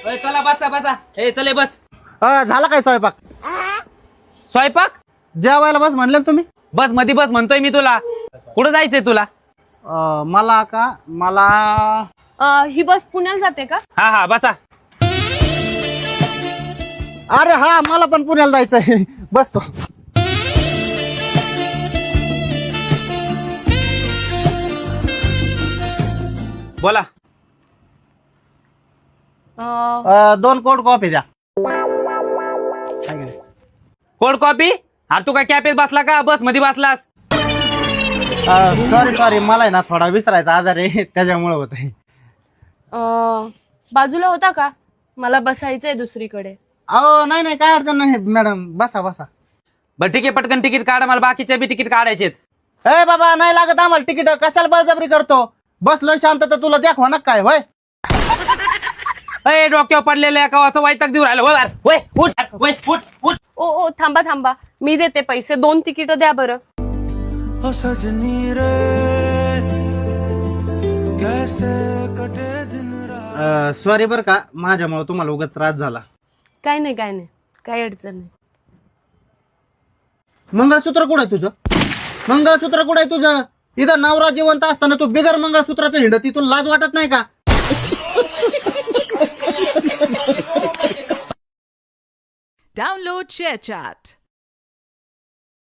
चला बसा बसा. हे चले बस. झाला काय स्वयंपाक? स्वयंपाक जेवायला बस म्हणले ना तुम्ही. बस मधी बस म्हणतोय मी तुला. कुठं जायचंय तुला? मला ही बस पुण्याला जाते का? हा हा बसा. अरे हा मला पण पुण्याला जायचंय. बसतो. बोला. 2 कोल्ड कॉफी द्या. Cold coffee? अरे तू काय कॅफेत बसला का बस मध्ये बसलास? सॉरी मला आहे ना थोडा विसरायचा आजार आहे त्याच्यामुळे होत आहे. बाजूला होता का? मला बसायचंय दुसरीकडे. नाही काय अडचण नाही मॅडम. बसा. बरं ठीक आहे पटकन तिकीट काढा. मला बाकीचे बी तिकीट काढायचे. ए बाबा नाही लागत आम्हाला तिकीट. कशाला बळजबरी करतो? बसलो शांत तर तुला दाखवा ना काय होय. अय डोक्यावर पडलेल्या कवाचं वैताग देऊ राहिलं. वय उठ. ओ थांबा मी देते पैसे. 2 तिकीट द्या बरं. सॉरी बर का माझ्यामुळे तुम्हाला उगाच त्रास झाला. काय नाही काही अडचण नाही. मंगळसूत्र कुठं आहे तुझं? मंगळसूत्र कुठं आहे तुझं? इथं नवरा जिवंत असताना तू बिगर मंगळसूत्राचं हिंड. तिथून लाज वाटत नाही का? Download ShareChat.